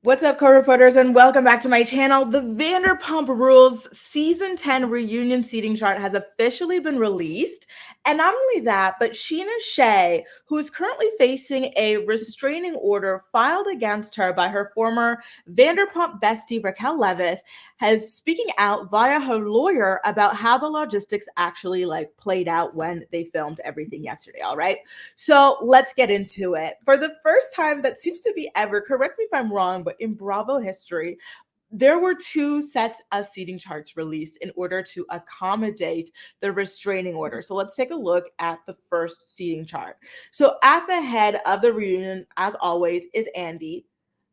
What's up, co-reporters, and welcome back to my channel. The Vanderpump Rules Season 10 reunion seating chart has officially been released. And not only that, but Shay, who is currently facing a restraining order filed against her by her former Vanderpump bestie, Raquel Leviss, has speaking out via her lawyer about how the logistics actually played out when they filmed everything yesterday, all right? So let's get into it. For the first time that seems to be ever, correct me if I'm wrong, but in Bravo history, there were two sets of seating charts released in order to accommodate the restraining order. So let's take a look at the first seating chart. So at the head of the reunion, as always, is Andy.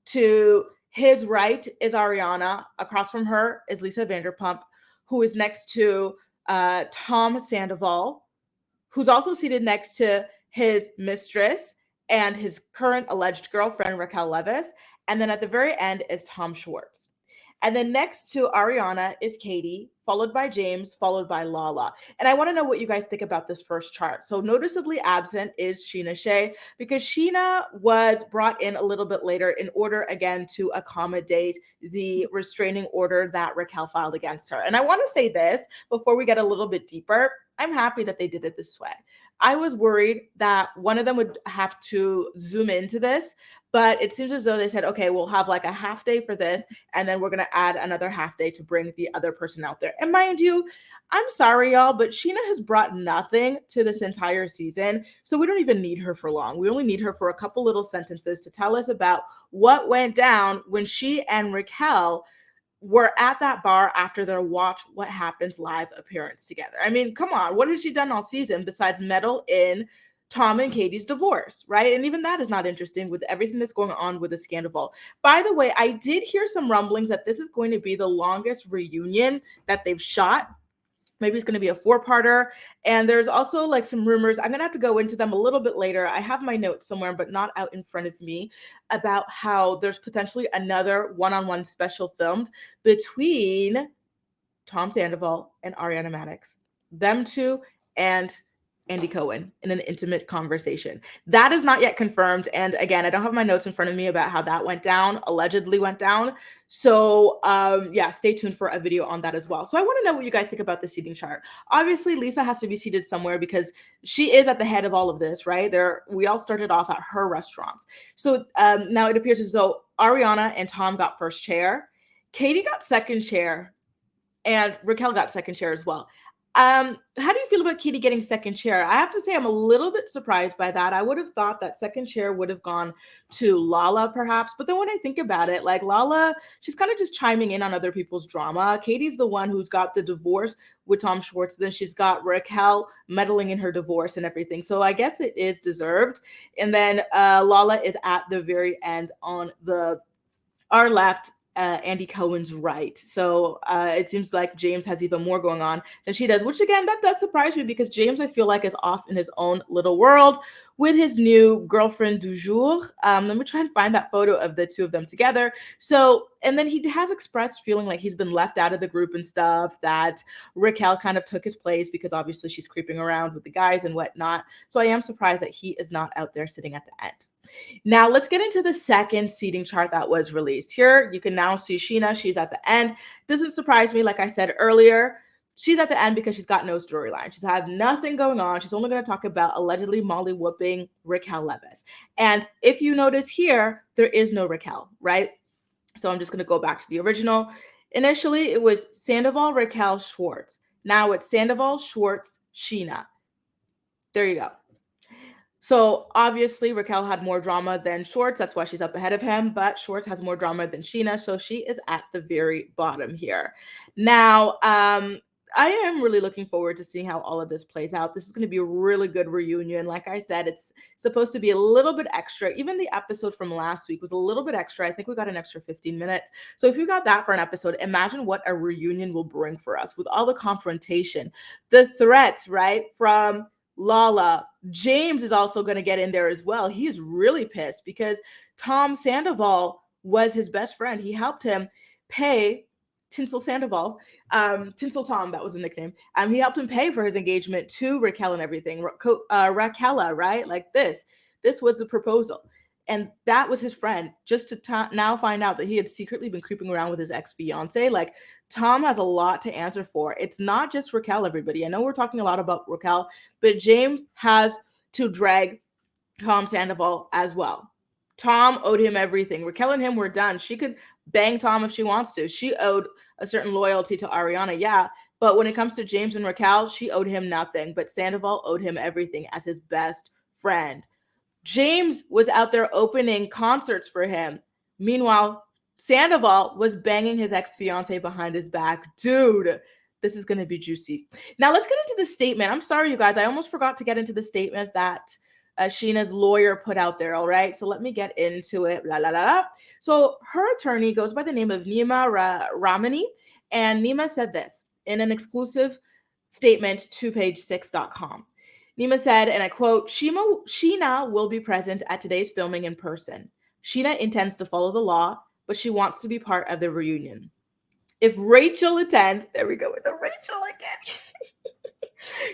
To his right is Ariana. Across from her is Lisa Vanderpump, who is next to Tom Sandoval, who's also seated next to his mistress and his current alleged girlfriend, Raquel Leviss. And then at the very end is Tom Schwartz. And then next to Ariana is Katie, followed by James, followed by Lala. And I want to know what you guys think about this first chart. So noticeably absent is Scheana Shay, because Scheana was brought in a little bit later in order, again, to accommodate the restraining order that Raquel filed against her. And I want to say this before we get a little bit deeper. I'm happy that they did it this way. I was worried that one of them would have to zoom into this, but it seems as though they said, okay, we'll have like a half day for this, and then we're going to add another half day to bring the other person out there. And mind you, I'm sorry, y'all, but Scheana has brought nothing to this entire season, so we don't even need her for long. We only need her for a couple little sentences to tell us about what went down when she and Raquel were at that bar after their Watch What Happens live appearance together. I mean, come on, what has she done all season besides meddle in Tom and Katie's divorce, right? And even that is not interesting with everything that's going on with the Sandoval. By the way, I did hear some rumblings that this is going to be the longest reunion that they've shot. Maybe it's going to be a 4-parter. And there's also like some rumors. I'm going to have to go into them a little bit later. I have my notes somewhere, but not out in front of me, about how there's potentially another one-on-one special filmed between Tom Sandoval and Ariana Madix. Them two and Andy Cohen in an intimate conversation. That is not yet confirmed. And again, I don't have my notes in front of me about how that went down, allegedly went down. So yeah, stay tuned for a video on that as well. So I want to know what you guys think about the seating chart. Obviously, Lisa has to be seated somewhere because she is at the head of all of this, right? We all started off at her restaurants. So now it appears as though Ariana and Tom got first chair. Katie got second chair. And Raquel got second chair as well. How do you feel about Katie getting second chair? I have to say I'm a little bit surprised by that. I would have thought that second chair would have gone to Lala perhaps. But then when I think about it, like Lala, she's kind of just chiming in on other people's drama. Katie's the one who's got the divorce with Tom Schwartz. Then she's got Raquel meddling in her divorce and everything. So I guess it is deserved. And then Lala is at the very end on our left. Andy Cohen's right. So it seems like James has even more going on than she does, which again, that does surprise me because James, I feel like, is off in his own little world with his new girlfriend du jour. Let me try and find that photo of the two of them together. So, and then he has expressed feeling like he's been left out of the group and stuff, that Raquel kind of took his place because obviously she's creeping around with the guys and whatnot. So I am surprised that he is not out there sitting at the end. Now let's get into the second seating chart that was released. Here you can now see Scheana. She's at the end. Doesn't surprise me. Like I said earlier, she's at the end because she's got no storyline. She's had nothing going on. She's only going to talk about allegedly Molly whooping Raquel Leviss. And if you notice here, there is no Raquel, right? So I'm just going to go back to the original. Initially, it was Sandoval, Raquel, Schwartz. Now it's Sandoval, Schwartz, Scheana. There you go. So obviously Raquel had more drama than Schwartz. That's why she's up ahead of him. But Schwartz has more drama than Scheana. So she is at the very bottom here. Now, I am really looking forward to seeing how all of this plays out. This is going to be a really good reunion. Like I said, it's supposed to be a little bit extra. Even the episode from last week was a little bit extra. I think we got an extra 15 minutes. So if you got that for an episode, imagine what a reunion will bring for us with all the confrontation, the threats, right, from Lala. James is also going to get in there as well. He's really pissed because Tom Sandoval was his best friend. He helped him pay Tinsel Sandoval, Tinsel Tom, that was a nickname. He helped him pay for his engagement to Raquel and everything. Raquela, right? Like this was the proposal. and that was his friend, just to now find out that he had secretly been creeping around with his ex-fiance. Like, Tom has a lot to answer for. It's not just Raquel, everybody. I know we're talking a lot about Raquel, but James has to drag Tom Sandoval as well. Tom owed him everything. Raquel and him were done. She could bang Tom if she wants to. She owed a certain loyalty to Ariana, yeah. But when it comes to James and Raquel, she owed him nothing. But Sandoval owed him everything as his best friend. James was out there opening concerts for him. Meanwhile, Sandoval was banging his ex-fiance behind his back. Dude, this is going to be juicy. Now, let's get into the statement. I'm sorry, you guys. I almost forgot to get into the statement that Scheana's lawyer put out there, all right? So let me get into it. La, la, la, la. So her attorney goes by the name of Nima Ramani, and Nima said this in an exclusive statement to page6.com. Nima said, and I quote, Scheana will be present at today's filming in person. Scheana intends to follow the law, but she wants to be part of the reunion. If Rachel attends, there we go with the Rachel again.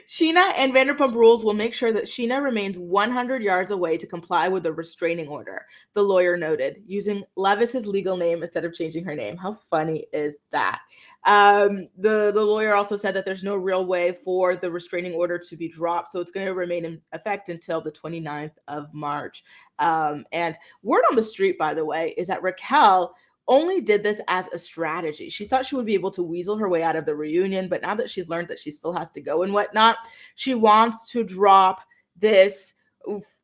Scheana and Vanderpump Rules will make sure that Scheana remains 100 yards away to comply with the restraining order, the lawyer noted, using Leviss's legal name instead of changing her name. How funny is that? The lawyer also said that there's no real way for the restraining order to be dropped, so it's going to remain in effect until the 29th of March. And word on the street, by the way, is that Raquel only did this as a strategy. She thought she would be able to weasel her way out of the reunion, but now that she's learned that she still has to go and whatnot, she wants to drop this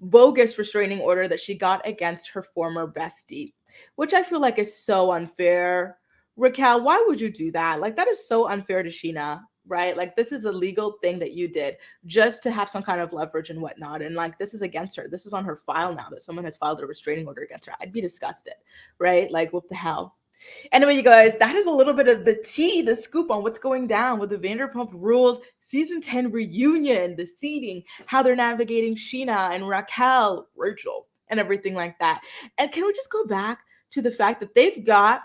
bogus restraining order that she got against her former bestie, which I feel like is so unfair. Raquel, why would you do that? Like, that is so unfair to Scheana, right? Like, this is a legal thing that you did just to have some kind of leverage and whatnot. And like, this is against her. This is on her file now that someone has filed a restraining order against her. I'd be disgusted, right? Like, what the hell? Anyway, you guys, that is a little bit of the tea, the scoop on what's going down with the Vanderpump Rules season 10 reunion, the seeding, how they're navigating Scheana and Raquel, Rachel, and everything like that. And can we just go back to the fact that they've got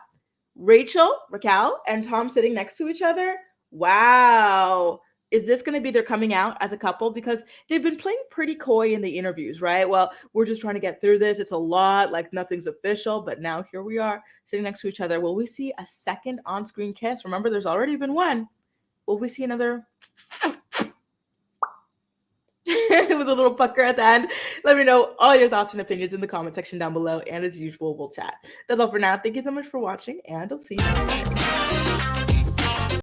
Rachel, Raquel, and Tom sitting next to each other? Wow. Is this going to be their coming out as a couple? Because they've been playing pretty coy in the interviews, right? Well, we're just trying to get through this. It's a lot, like nothing's official, but now here we are sitting next to each other. Will we see a second on-screen kiss? Remember, there's already been one. Will we see another with a little pucker at the end? Let me know all your thoughts and opinions in the comment section down below. And as usual, we'll chat. That's all for now. Thank you so much for watching, and I'll see you next time.